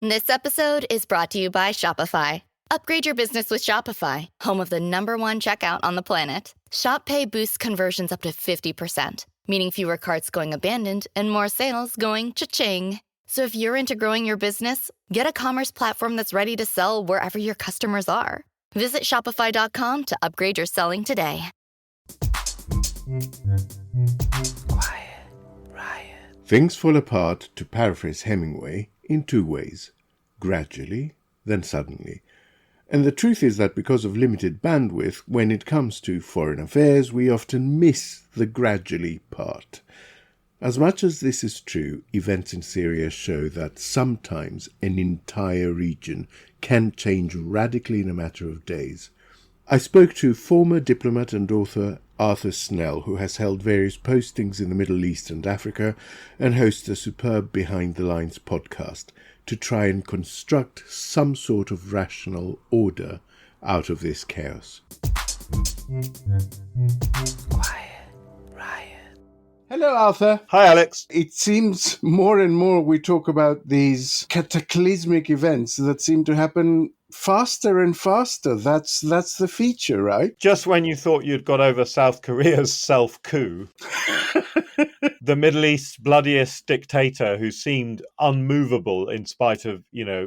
This episode is brought to you by Shopify. Upgrade your business with Shopify, home of the #1 checkout on the planet. Shop Pay boosts conversions up to 50%, meaning fewer carts going abandoned and more sales going cha-ching. So if you're into growing your business, get a commerce platform that's ready to sell wherever your customers are. Visit shopify.com to upgrade your selling today. Quiet riot. Things fall apart, to paraphrase Hemingway, in two ways: gradually, then suddenly. And the truth is that because of limited bandwidth, when it comes to foreign affairs, we often miss the gradually part. As much as this is true, events in Syria show that sometimes an entire region can change radically in a matter of days. I spoke to former diplomat and author Arthur Snell, who has held various postings in the Middle East and Africa and hosts a superb Behind the Lines podcast, to try and construct some sort of rational order out of this chaos. Quiet riot. Hello, Arthur. Hi, Alex. It seems more and more we talk about these cataclysmic events that seem to happen faster and faster. That's the feature, right? Just when you thought you'd got over South Korea's self-coup, the Middle East's bloodiest dictator, who seemed unmovable in spite of,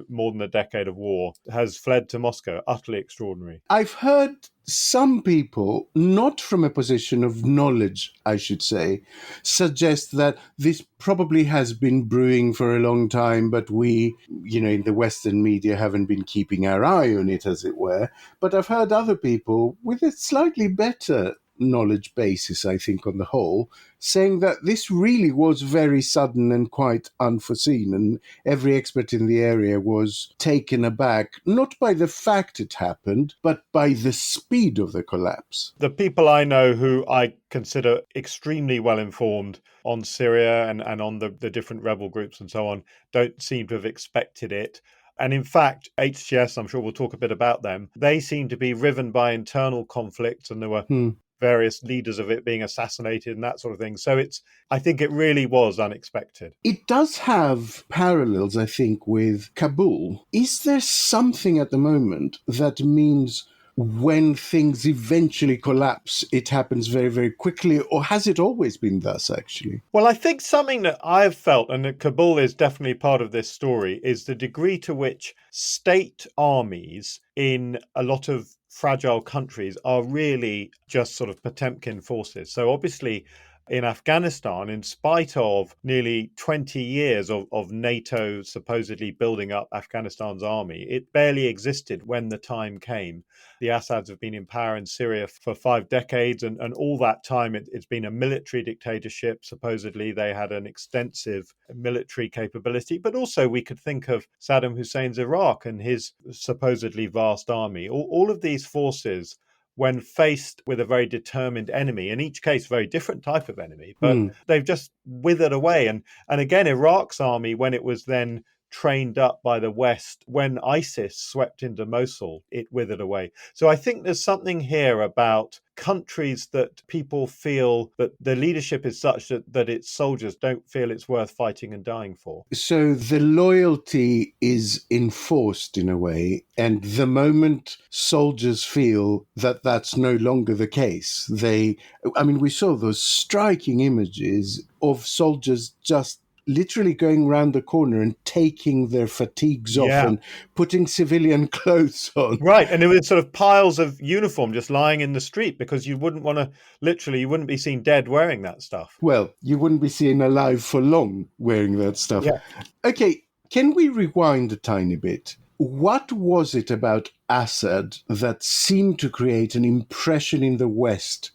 more than a decade of war, has fled to Moscow. Utterly extraordinary. I've heard some people, not from a position of knowledge, I should say, suggest that this probably has been brewing for a long time, but we, in the Western media haven't been keeping our eye on it, as it were. But I've heard other people with a slightly better knowledge basis, I think, on the whole, saying that this really was very sudden and quite unforeseen, and every expert in the area was taken aback, not by the fact it happened, but by the speed of the collapse. The people I know who I consider extremely well informed on Syria and on the different rebel groups and so on don't seem to have expected it. And in fact, HTS, I'm sure we'll talk a bit about them, they seem to be riven by internal conflicts, and there were various leaders of it being assassinated and that sort of thing. So I think it really was unexpected. It does have parallels, I think, with Kabul. Is there something at the moment that means when things eventually collapse, it happens very, very quickly, or has it always been thus, actually? Well, I think something that I've felt, and that Kabul is definitely part of this story, is the degree to which state armies in a lot of fragile countries are really just sort of Potemkin forces. So obviously in Afghanistan, in spite of nearly 20 years of NATO supposedly building up Afghanistan's army, it barely existed when the time came. The Assads have been in power in Syria for 5 decades, and all that time it's been a military dictatorship. Supposedly they had an extensive military capability, but also we could think of Saddam Hussein's Iraq and his supposedly vast army. All of these forces, when faced with a very determined enemy, in each case very different type of enemy, but they've just withered away. And again, Iraq's army, when it was then trained up by the West, when ISIS swept into Mosul, it withered away. So I think there's something here about countries that people feel that the leadership is such that its soldiers don't feel it's worth fighting and dying for. So the loyalty is enforced in a way, and the moment soldiers feel that that's no longer the case, we saw those striking images of soldiers just literally going round the corner and taking their fatigues off and putting civilian clothes on. Right. And there were sort of piles of uniform just lying in the street, because you wouldn't be seen dead wearing that stuff. Well, you wouldn't be seen alive for long wearing that stuff. Yeah. Okay, can we rewind a tiny bit? What was it about Assad that seemed to create an impression in the West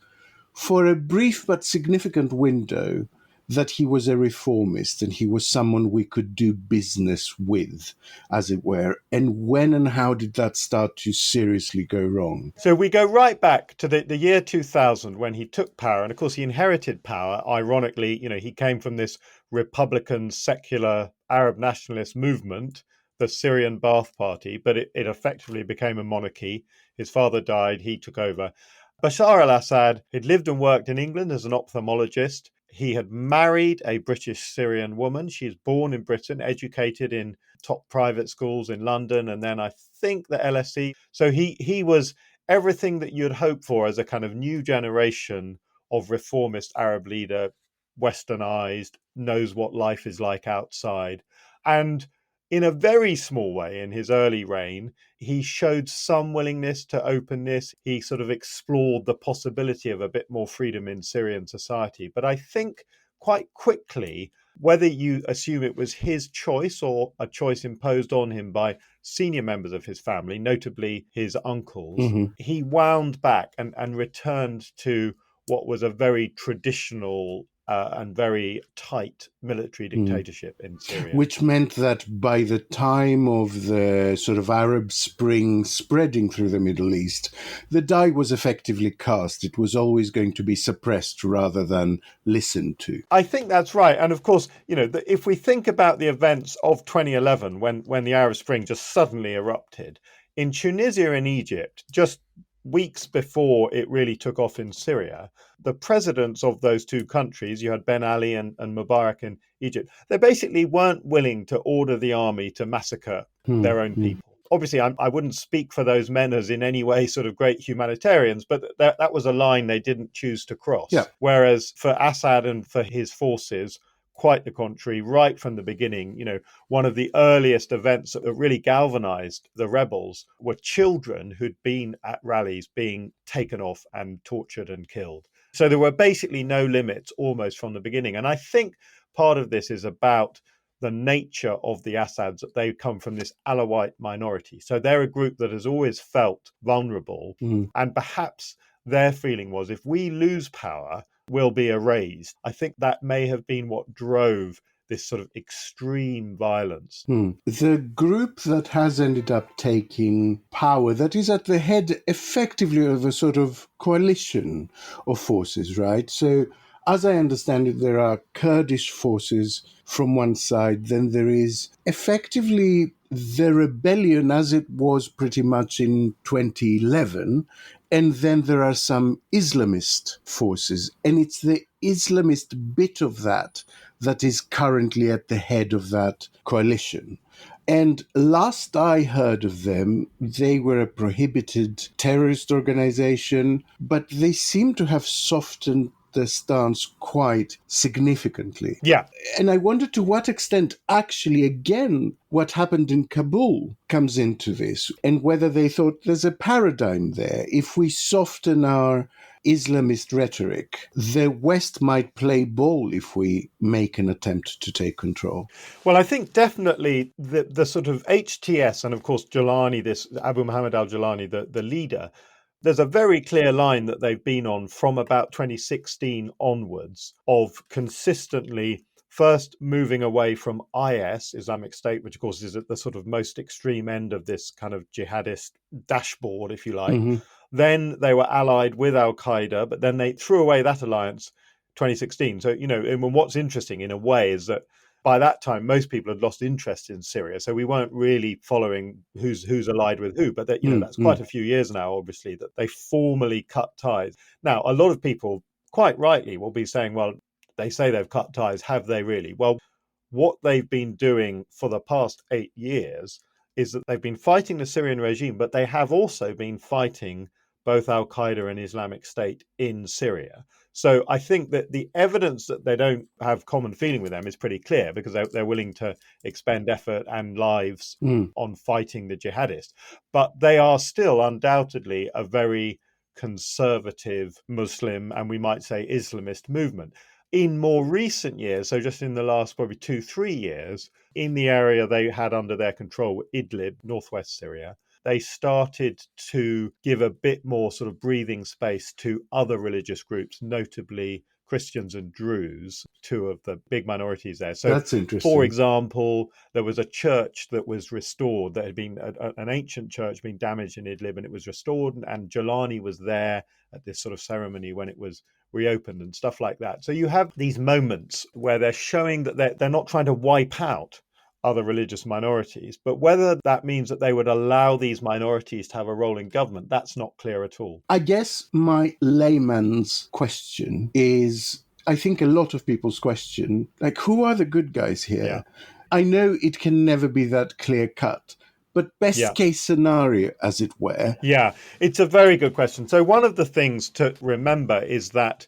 for a brief but significant window that he was a reformist and he was someone we could do business with, as it were? And when and how did that start to seriously go wrong? So we go right back to the year 2000 when he took power. And of course, he inherited power. Ironically, he came from this Republican, secular Arab nationalist movement, the Syrian Ba'ath Party, but it effectively became a monarchy. His father died, he took over. Bashar al-Assad had lived and worked in England as an ophthalmologist. He had married a British Syrian woman. She's born in Britain, educated in top private schools in London, and then I think the LSE. So he was everything that you'd hope for as a kind of new generation of reformist Arab leader, westernized, knows what life is like outside. And in a very small way, in his early reign, he showed some willingness to openness. He sort of explored the possibility of a bit more freedom in Syrian society. But I think quite quickly, whether you assume it was his choice or a choice imposed on him by senior members of his family, notably his uncles, he wound back and returned to what was a very traditional and very tight military dictatorship in Syria. Which meant that by the time of the sort of Arab Spring spreading through the Middle East, the die was effectively cast. It was always going to be suppressed rather than listened to. I think that's right. And of course, if we think about the events of 2011, when the Arab Spring just suddenly erupted, in Tunisia and Egypt, just weeks before it really took off in Syria, the presidents of those two countries, you had Ben Ali and Mubarak in Egypt, they basically weren't willing to order the army to massacre their own people. Obviously, I wouldn't speak for those men as in any way sort of great humanitarians, but that was a line they didn't choose to cross. Yeah. Whereas for Assad and for his forces, quite the contrary, right from the beginning. One of the earliest events that really galvanized the rebels were children who'd been at rallies being taken off and tortured and killed. So there were basically no limits almost from the beginning. And I think part of this is about the nature of the Assads, that they come from this Alawite minority. So they're a group that has always felt vulnerable. And perhaps their feeling was, if we lose power, we'll be erased. I think that may have been what drove this sort of extreme violence. The group that has ended up taking power, that is at the head effectively of a sort of coalition of forces, right? So as I understand it, there are Kurdish forces from one side, then there is effectively the rebellion as it was pretty much in 2011, and then there are some Islamist forces, and it's the Islamist bit of that is currently at the head of that coalition. And last I heard of them, they were a prohibited terrorist organization, but they seem to have softened the stance quite significantly. Yeah. And I wonder to what extent actually, again, what happened in Kabul comes into this, and whether they thought there's a paradigm there. If we soften our Islamist rhetoric, the West might play ball if we make an attempt to take control. Well, I think definitely the sort of HTS, and of course Jilani, this Abu Muhammad al-Jilani, the leader, there's a very clear line that they've been on from about 2016 onwards of consistently first moving away from IS, Islamic State, which of course is at the sort of most extreme end of this kind of jihadist dashboard, if you like. Then they were allied with Al-Qaeda, but then they threw away that alliance 2016. So, and what's interesting in a way is that by that time, most people had lost interest in Syria. So we weren't really following who's allied with who. But that's quite a few years now, obviously, that they formally cut ties. Now, a lot of people, quite rightly, will be saying, well, they say they've cut ties. Have they really? Well, what they've been doing for the past 8 years is that they've been fighting the Syrian regime, but they have also been fighting both Al-Qaeda and Islamic State in Syria. So I think that the evidence that they don't have common feeling with them is pretty clear, because they're willing to expend effort and lives on fighting the jihadists. But they are still undoubtedly a very conservative Muslim, and we might say Islamist movement. In more recent years, so just in the last probably 2-3 years, in the area they had under their control, Idlib, northwest Syria, they started to give a bit more sort of breathing space to other religious groups, notably Christians and Druze, two of the big minorities there. So that's interesting. For example, there was a church that was restored, that had been an ancient church being damaged in Idlib, and it was restored, and Jilani was there at this sort of ceremony when it was reopened and stuff like that. So you have these moments where they're showing that they're not trying to wipe out other religious minorities, but whether that means that they would allow these minorities to have a role in government, that's not clear at all. I guess my layman's question is, I think a lot of people's question, like, who are the good guys here? Yeah. I know it can never be that clear cut, but best case scenario, as it were. Yeah, it's a very good question. So one of the things to remember is that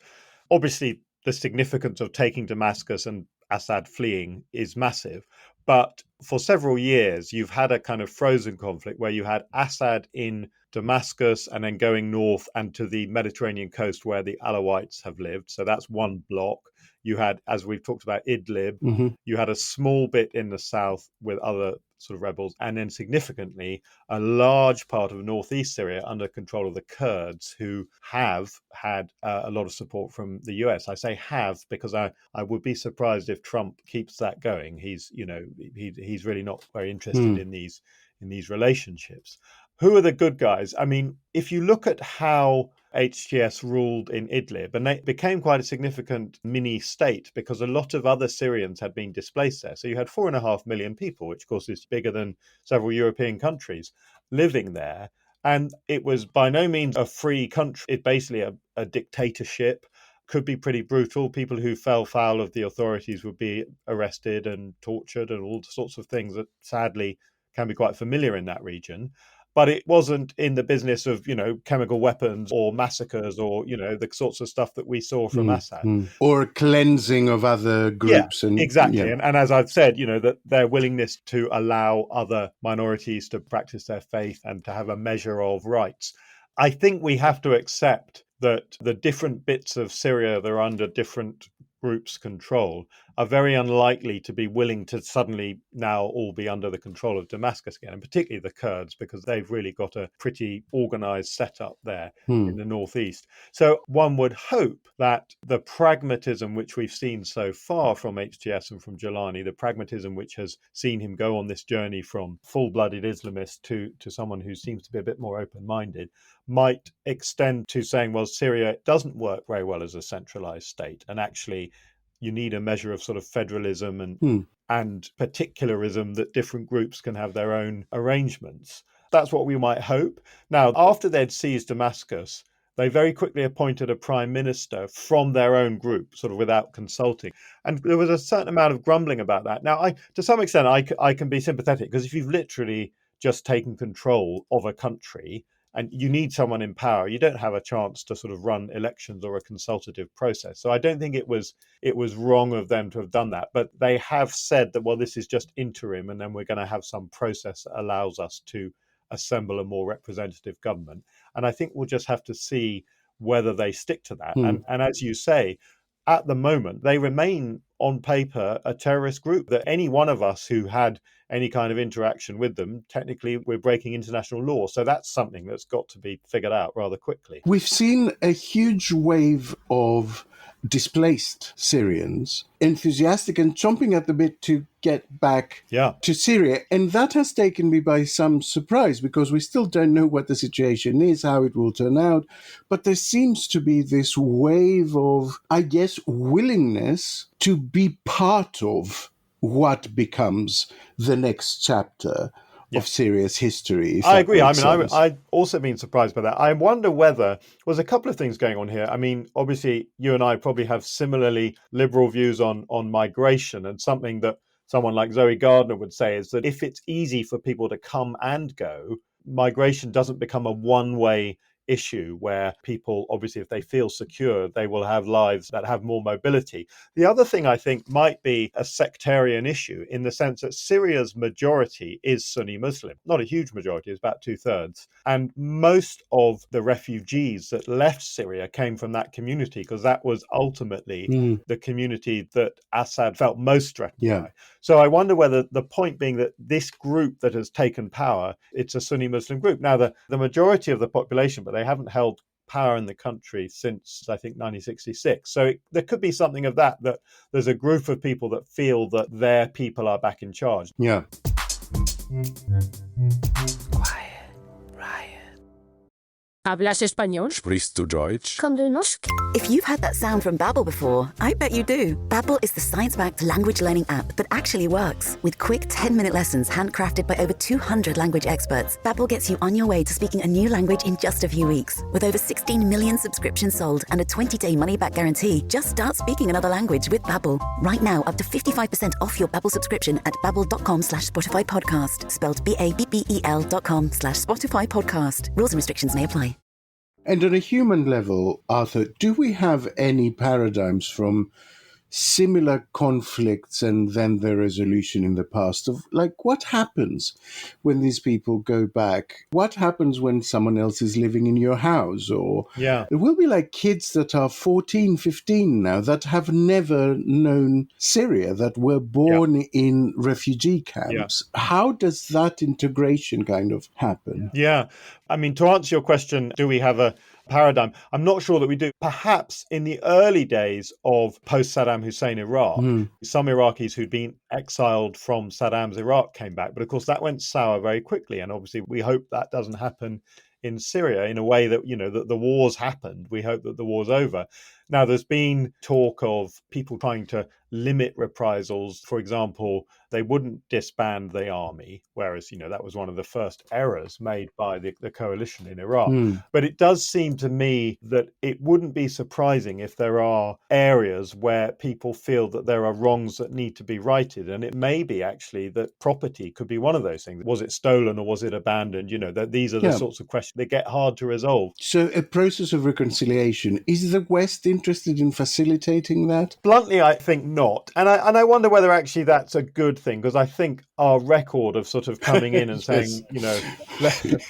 obviously the significance of taking Damascus and Assad fleeing is massive. But for several years, you've had a kind of frozen conflict where you had Assad in Damascus and then going north and to the Mediterranean coast where the Alawites have lived. So that's one block. You had, as we've talked about, Idlib. You had a small bit in the south with other sort of rebels, and then significantly a large part of northeast Syria under control of the Kurds, who have had a lot of support from the US. I say have because I would be surprised if Trump keeps that going. He's really not very interested in these relationships. Who are the good guys? I mean, if you look at how HTS ruled in Idlib, and they became quite a significant mini state because a lot of other Syrians had been displaced there. So you had 4.5 million people, which of course is bigger than several European countries, living there. And it was by no means a free country. It's basically a dictatorship. Could be pretty brutal. People who fell foul of the authorities would be arrested and tortured and all sorts of things that sadly can be quite familiar in that region. But it wasn't in the business of, chemical weapons or massacres or, the sorts of stuff that we saw from Assad. Or cleansing of other groups. Yeah, exactly. And as I've said, that their willingness to allow other minorities to practice their faith and to have a measure of rights. I think we have to accept that the different bits of Syria that are under different groups' control are very unlikely to be willing to suddenly now all be under the control of Damascus again, and particularly the Kurds, because they've really got a pretty organized setup there in the northeast. So one would hope that the pragmatism which we've seen so far from HTS and from Jilani, the pragmatism which has seen him go on this journey from full-blooded Islamist to someone who seems to be a bit more open-minded, might extend to saying, well, Syria doesn't work very well as a centralized state, and actually you need a measure of sort of federalism and particularism that different groups can have their own arrangements. That's what we might hope. Now, after they'd seized Damascus, they very quickly appointed a prime minister from their own group, sort of without consulting. And there was a certain amount of grumbling about that. Now, to some extent, I can be sympathetic, because if you've literally just taken control of a country, and you need someone in power, you don't have a chance to sort of run elections or a consultative process. So I don't think it was wrong of them to have done that. But they have said that, well, this is just interim, and then we're going to have some process that allows us to assemble a more representative government. And I think we'll just have to see whether they stick to that. And as you say, at the moment, they remain on paper a terrorist group, that any one of us who had any kind of interaction with them, technically we're breaking international law. So that's something that's got to be figured out rather quickly. We've seen a huge wave of displaced Syrians, enthusiastic and chomping at the bit to get back to Syria. And that has taken me by some surprise, because we still don't know what the situation is, how it will turn out. But there seems to be this wave of, I guess, willingness to be part of what becomes the next chapter of Syria's history. I agree. I mean, I've also been surprised by that. I wonder whether there's a couple of things going on here. I mean, obviously, you and I probably have similarly liberal views on migration, and something that someone like Zoe Gardner would say is that if it's easy for people to come and go, migration doesn't become a one-way issue where people, obviously, if they feel secure, they will have lives that have more mobility. The other thing I think might be a sectarian issue, in the sense that Syria's majority is Sunni Muslim. Not a huge majority, it's about 2/3. And most of the refugees that left Syria came from that community, because that was ultimately the community that Assad felt most threatened by. So I wonder whether the point being that this group that has taken power, it's a Sunni Muslim group. Now, the majority of the population, but they haven't held power in the country since, I think, 1966. So there could be something of that there's a group of people that feel that their people are back in charge. Yeah. Quiet. ¿Hablas español? Sprichst du Deutsch? If you've heard that sound from Babbel before, I bet you do. Babbel is the science-backed language learning app that actually works. With quick 10-minute lessons handcrafted by over 200 language experts, Babbel gets you on your way to speaking a new language in just a few weeks. With over 16 million subscriptions sold and a 20-day money-back guarantee, just start speaking another language with Babbel. Right now, up to 55% off your Babbel subscription at babbel.com/Spotify podcast. Spelled babbel.com/Spotify podcast. Rules and restrictions may apply. And on a human level, Arthur, do we have any paradigms from similar conflicts and then their resolution in the past of like what happens when these people go back? What happens when someone else is living in your house? Or Yeah. it will be like kids that are 14, 15 now that have never known Syria, that were born in refugee camps. How does that integration kind of happen? Yeah. I mean, to answer your question, do we have a paradigm? I'm not sure that we do. Perhaps in the early days of post-Saddam Hussein Iraq, some Iraqis who'd been exiled from Saddam's Iraq came back. But of course, that went sour very quickly. And obviously, we hope that doesn't happen in Syria in a way that, you know, that the war's happened. We hope that the war's over. Now, there's been talk of people trying to limit reprisals. For example, they wouldn't disband the army, whereas, you know, that was one of the first errors made by the coalition in Iraq. But it does seem to me that it wouldn't be surprising if there are areas where people feel that there are wrongs that need to be righted. And it may be actually that property could be one of those things. Was it stolen or was it abandoned? You know, that these are the sorts of questions that get hard to resolve. So a process of reconciliation, is the West interested in facilitating that? Bluntly, I think not. And I wonder whether actually that's a good thing, because I think our record of sort of coming in and saying, you know,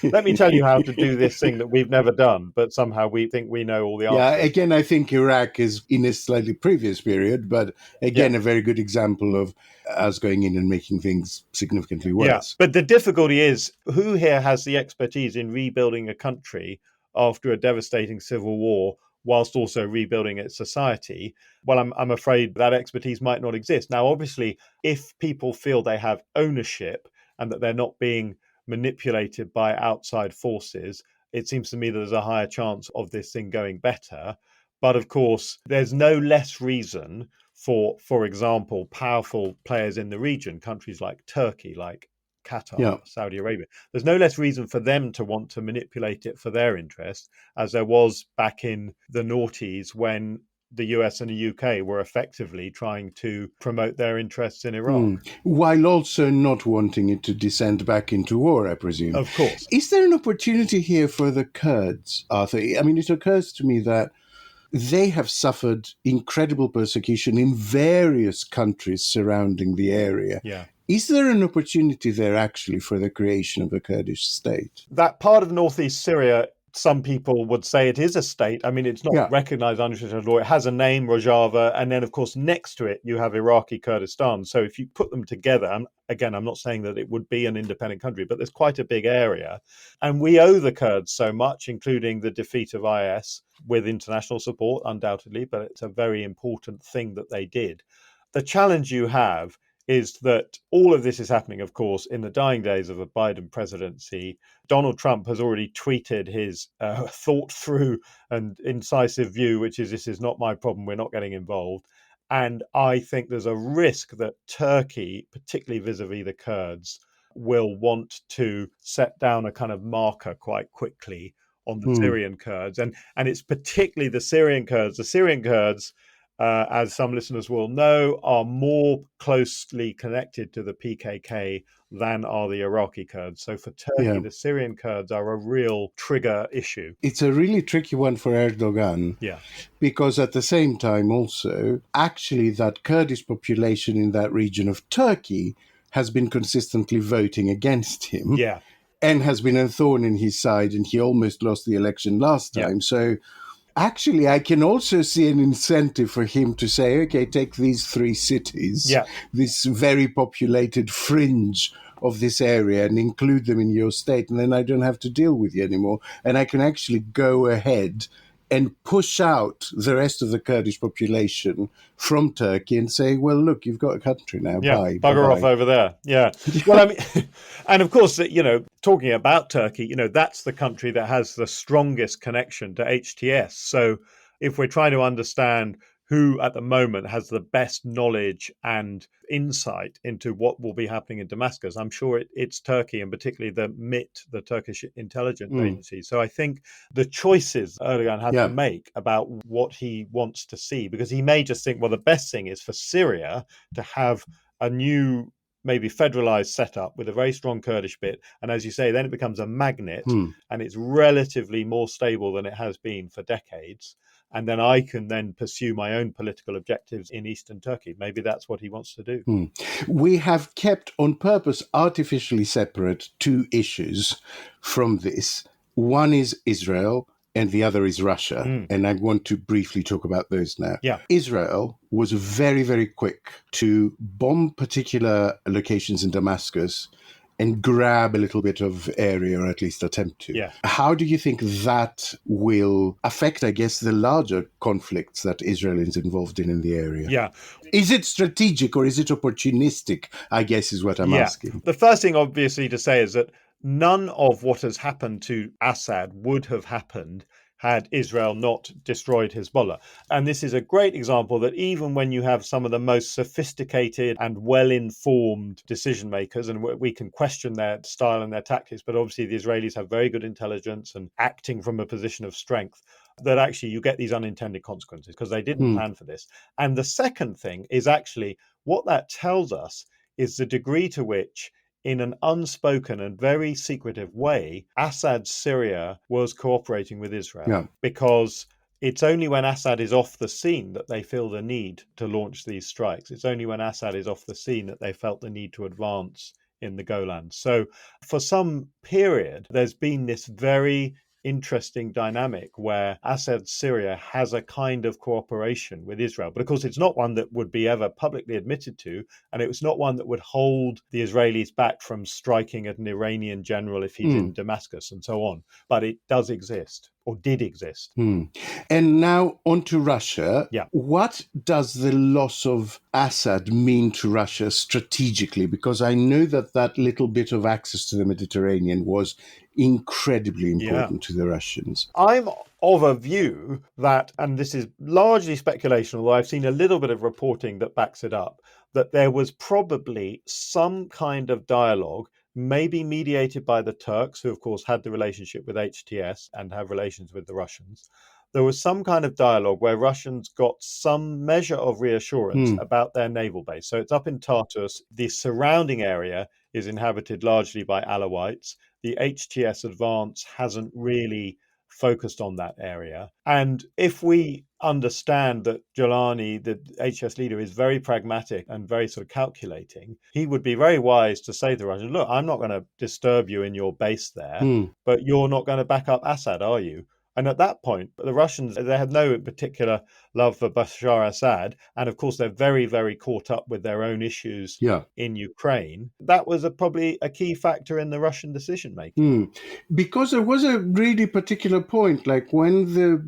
let me tell you how to do this thing that we've never done, but somehow we think we know all the answers. Yeah, again, I think Iraq is in a slightly previous period, but again, a very good example of us going in and making things significantly worse. Yeah, but the difficulty is, who here has the expertise in rebuilding a country after a devastating civil war, whilst also rebuilding its society? Well, I'm afraid that expertise might not exist. Now, obviously, if people feel they have ownership and that they're not being manipulated by outside forces, it seems to me that there's a higher chance of this thing going better. But of course, there's no less reason for example, powerful players in the region, countries like Turkey, like Qatar, Saudi Arabia. There's no less reason for them to want to manipulate it for their interest, as there was back in the noughties when the US and the UK were effectively trying to promote their interests in Iraq. While also not wanting it to descend back into war, I presume. Of course. Is there an opportunity here for the Kurds, Arthur? I mean, it occurs to me that they have suffered incredible persecution in various countries surrounding the area. Yeah. Is there an opportunity there actually for the creation of a Kurdish state? That part of northeast Syria, some people would say it is a state. I mean, it's not recognized under international law. It has a name, Rojava, and then, of course, next to it, you have Iraqi Kurdistan. So if you put them together, and again, I'm not saying that it would be an independent country, but there's quite a big area. And we owe the Kurds so much, including the defeat of IS, with international support, undoubtedly, but it's a very important thing that they did. The challenge you have is that all of this is happening, of course, in the dying days of a Biden presidency. Donald Trump has already tweeted his thought through and incisive view, which is, this is not my problem, we're not getting involved. And I think there's a risk that Turkey, particularly vis-a-vis the Kurds, will want to set down a kind of marker quite quickly on the Syrian Kurds. And it's particularly the Syrian Kurds. The Syrian Kurds, as some listeners will know, are more closely connected to the PKK than are the Iraqi Kurds. So for Turkey, the Syrian Kurds are a real trigger issue. It's a really tricky one for Erdogan. Yeah. Because at the same time also, actually that Kurdish population in that region of Turkey has been consistently voting against him. Yeah. And has been a thorn in his side, and he almost lost the election last time. Yeah. So actually, I can also see an incentive for him to say, okay, take these 3 cities, this very populated fringe of this area, and include them in your state, and then I don't have to deal with you anymore. And I can actually go ahead and push out the rest of the Kurdish population from Turkey and say, well, look, you've got a country now. Yeah, Bye. bugger bye-bye. off over there. Yeah. Well, I mean, and of course, talking about Turkey, that's the country that has the strongest connection to HTS. So if we're trying to understand who at the moment has the best knowledge and insight into what will be happening in Damascus, I'm sure it's Turkey, and particularly the MIT, the Turkish intelligence agency. So I think the choices Erdogan has to make about what he wants to see, because he may just think, well, the best thing is for Syria to have a new, maybe federalized setup with a very strong Kurdish bit. And as you say, then it becomes a magnet and it's relatively more stable than it has been for decades. And then I can then pursue my own political objectives in eastern Turkey. Maybe that's what he wants to do. We have kept on purpose artificially separate two issues from this. One is Israel and the other is Russia. And I want to briefly talk about those now. Yeah. Israel was very, very quick to bomb particular locations in Damascus and grab a little bit of area, or at least attempt to. Yeah. How do you think that will affect, I guess, the larger conflicts that Israel is involved in the area? Yeah. Is it strategic or is it opportunistic, I guess is what I'm asking. The first thing, obviously, to say is that none of what has happened to Assad would have happened had Israel not destroyed Hezbollah. And this is a great example that even when you have some of the most sophisticated and well-informed decision makers, and we can question their style and their tactics, but obviously the Israelis have very good intelligence and acting from a position of strength, that actually you get these unintended consequences because they didn't plan for this. And the second thing is actually what that tells us is the degree to which, in an unspoken and very secretive way, Assad's Syria was cooperating with Israel, because it's only when Assad is off the scene that they feel the need to launch these strikes. It's only when Assad is off the scene that they felt the need to advance in the Golan. So for some period, there's been this very interesting dynamic where Assad's Syria has a kind of cooperation with Israel. But of course, it's not one that would be ever publicly admitted to, and it was not one that would hold the Israelis back from striking at an Iranian general if he's in Damascus and so on. But it does exist, or did exist. And now on to Russia. Yeah. What does the loss of Assad mean to Russia strategically? Because I know that little bit of access to the Mediterranean was incredibly important to the Russians. I'm of a view that, and this is largely speculation, although I've seen a little bit of reporting that backs it up, that there was probably some kind of dialogue, maybe mediated by the Turks, who of course had the relationship with HTS and have relations with the Russians. There was some kind of dialogue where Russians got some measure of reassurance about their naval base. So it's up in Tartus. The surrounding area is inhabited largely by Alawites. The HTS advance hasn't really focused on that area. And if we understand that Jolani, the HTS leader, is very pragmatic and very sort of calculating, he would be very wise to say to the Russians, look, I'm not going to disturb you in your base there, but you're not going to back up Assad, are you? And at that point, the Russians, they have no particular love for Bashar Assad. And of course, they're very, very caught up with their own issues in Ukraine. That was probably a key factor in the Russian decision making. Because there was a really particular point, like when the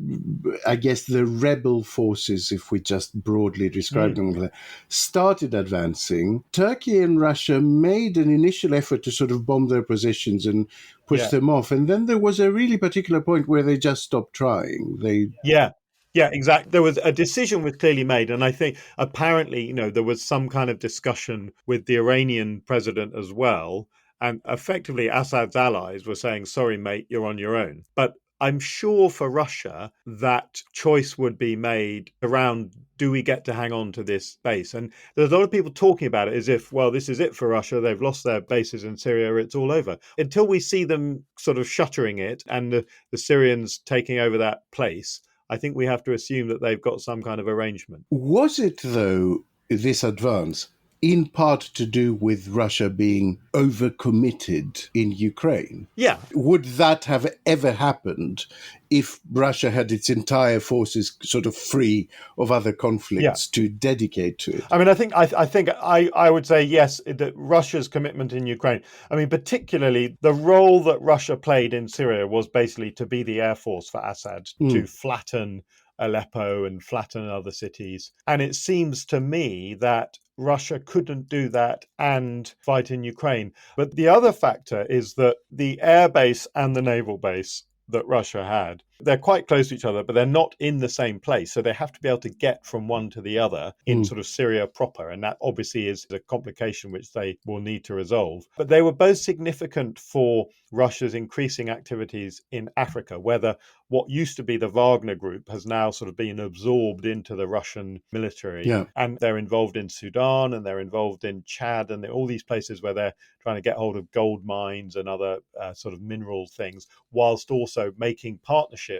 rebel forces, if we just broadly describe them, started advancing, Turkey and Russia made an initial effort to sort of bomb their positions and push them off. And then there was a really particular point where they just stopped trying. Yeah, exactly. There was a decision was clearly made. And I think apparently, there was some kind of discussion with the Iranian president as well. And effectively, Assad's allies were saying, sorry, mate, you're on your own. But I'm sure for Russia, that choice would be made around, do we get to hang on to this base? And there's a lot of people talking about it as if, well, this is it for Russia. They've lost their bases in Syria. It's all over. Until we see them sort of shuttering it and the Syrians taking over that place, I think we have to assume that they've got some kind of arrangement. Was it, though, this advance in part to do with Russia being overcommitted in Ukraine. Yeah. Would that have ever happened if Russia had its entire forces sort of free of other conflicts to dedicate to it? I mean, I would say yes, that Russia's commitment in Ukraine, I mean, particularly the role that Russia played in Syria was basically to be the air force for Assad, to flatten Aleppo and flatten other cities. And it seems to me that Russia couldn't do that and fight in Ukraine. But the other factor is that the air base and the naval base that Russia had, they're quite close to each other, but they're not in the same place. So they have to be able to get from one to the other in sort of Syria proper. And that obviously is a complication which they will need to resolve. But they were both significant for Russia's increasing activities in Africa, where what used to be the Wagner group has now sort of been absorbed into the Russian military. Yeah. And they're involved in Sudan and they're involved in Chad and all these places where they're trying to get hold of gold mines and other sort of mineral things, whilst also making partnerships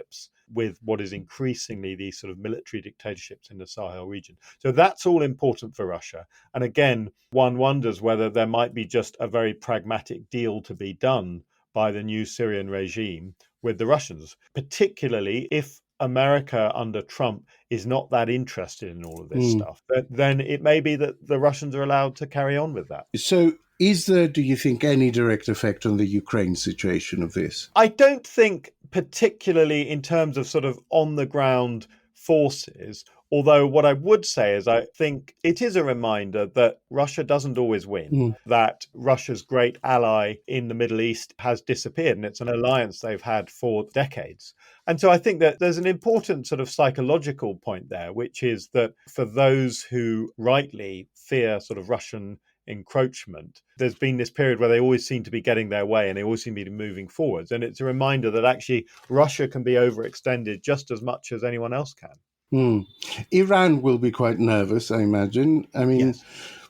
with what is increasingly these sort of military dictatorships in the Sahel region. So that's all important for Russia. And again, one wonders whether there might be just a very pragmatic deal to be done by the new Syrian regime with the Russians, particularly if America under Trump is not that interested in all of this stuff. Then it may be that the Russians are allowed to carry on with that. So is there, do you think, any direct effect on the Ukraine situation of this? I don't think particularly in terms of sort of on the ground forces. Although what I would say is I think it is a reminder that Russia doesn't always win, that Russia's great ally in the Middle East has disappeared, and it's an alliance they've had for decades. And so I think that there's an important sort of psychological point there, which is that for those who rightly fear sort of Russian encroachment, there's been this period where they always seem to be getting their way and they always seem to be moving forwards. And it's a reminder that actually Russia can be overextended just as much as anyone else can. Iran will be quite nervous, I imagine. I mean, yes.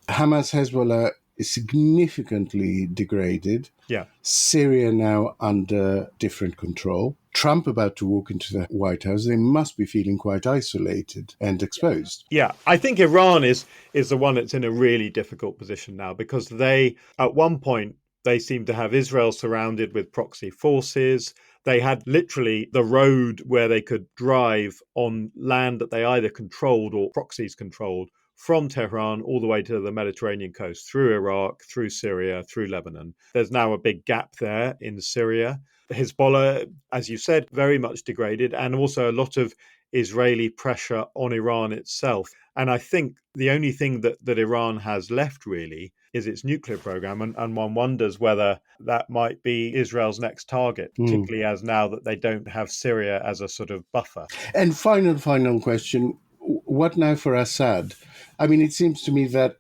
Hamas, Hezbollah is significantly degraded. Yeah. Syria now under different control. Trump about to walk into the White House. They must be feeling quite isolated and exposed. Yeah, I think Iran is the one that's in a really difficult position now, because they, at one point, they seem to have Israel surrounded with proxy forces. They had literally the road where they could drive on land that they either controlled or proxies controlled from Tehran all the way to the Mediterranean coast, through Iraq, through Syria, through Lebanon. There's now a big gap there in Syria. Hezbollah, as you said, very much degraded, and also a lot of Israeli pressure on Iran itself. And I think the only thing that Iran has left really is its nuclear program. And one wonders whether that might be Israel's next target, particularly as now that they don't have Syria as a sort of buffer. And final question. What now for Assad? I mean, it seems to me that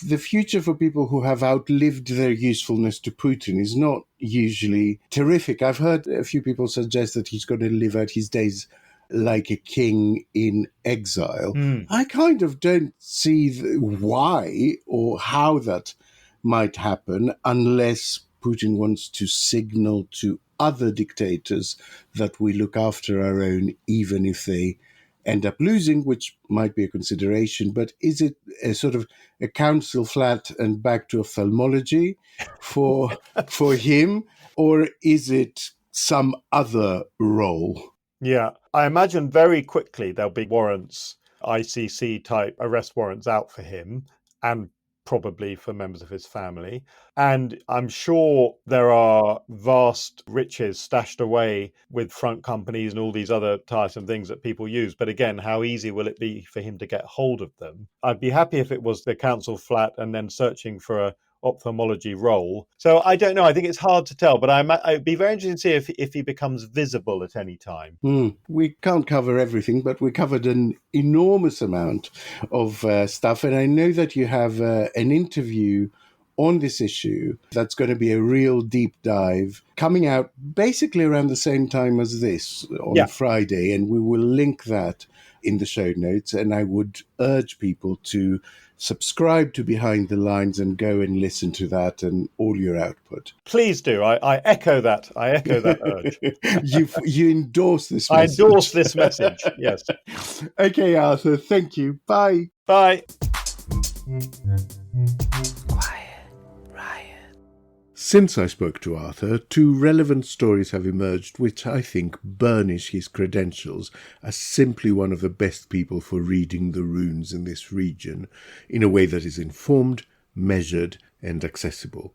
the future for people who have outlived their usefulness to Putin is not usually terrific. I've heard a few people suggest that he's going to live out his days like a king in exile. I kind of don't see why or how that might happen unless Putin wants to signal to other dictators that we look after our own, even if they end up losing, which might be a consideration. But is it a sort of a council flat and back to ophthalmology for him, or is it some other role? Yeah, I imagine very quickly there'll be warrants, ICC type arrest warrants out for him, and probably for members of his family. And I'm sure there are vast riches stashed away with front companies and all these other tiresome things that people use. But again, how easy will it be for him to get hold of them? I'd be happy if it was the council flat and then searching for a ophthalmology role. So I don't know. I think it's hard to tell, but I'd be very interested to see if he becomes visible at any time. We can't cover everything, but we covered an enormous amount of stuff. And I know that you have an interview on this issue that's going to be a real deep dive coming out basically around the same time as this on Friday. And we will link that in the show notes. And I would urge people to subscribe to Behind the Lines and go and listen to that and all your output. Please do. I echo that. I echo that urge. You endorse this message. I endorse this message, yes. Okay, Arthur. Thank you. Bye. Bye. Quiet riot. Since I spoke to Arthur, 2 relevant stories have emerged which I think burnish his credentials as simply one of the best people for reading the runes in this region in a way that is informed, measured and accessible.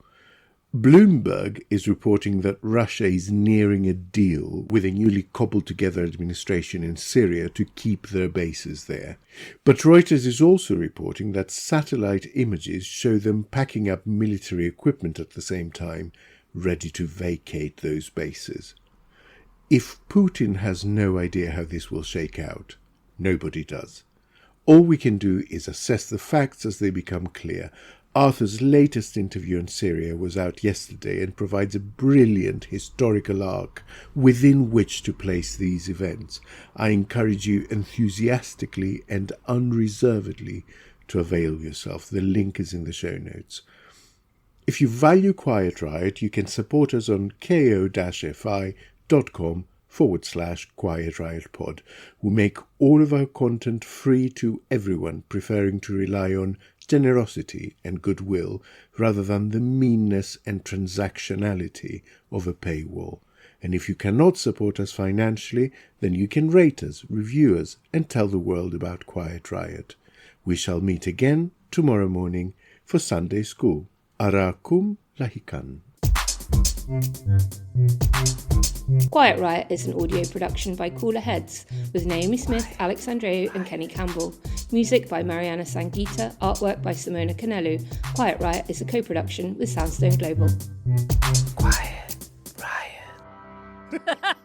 Bloomberg is reporting that Russia is nearing a deal with a newly cobbled together administration in Syria to keep their bases there. But Reuters is also reporting that satellite images show them packing up military equipment at the same time, ready to vacate those bases. If Putin has no idea how this will shake out, nobody does. All we can do is assess the facts as they become clear. Arthur's latest interview on Syria was out yesterday and provides a brilliant historical arc within which to place these events. I encourage you enthusiastically and unreservedly to avail yourself. The link is in the show notes. If you value Quiet Riot, you can support us on ko-fi.com/Quiet Riot Pod. We make all of our content free to everyone, preferring to rely on generosity and goodwill rather than the meanness and transactionality of a paywall. And if you cannot support us financially, then you can rate us, review us, and tell the world about Quiet Riot. We shall meet again tomorrow morning for Sunday School. Arakum Lahikan. Quiet Riot is an audio production by Cooler Heads, with Naomi Smith, Alex Andreou and Kenny Campbell. Music by Mariana Sangita, artwork by Simona Canelu. Quiet Riot is a co-production with Soundstone Global. Quiet riot.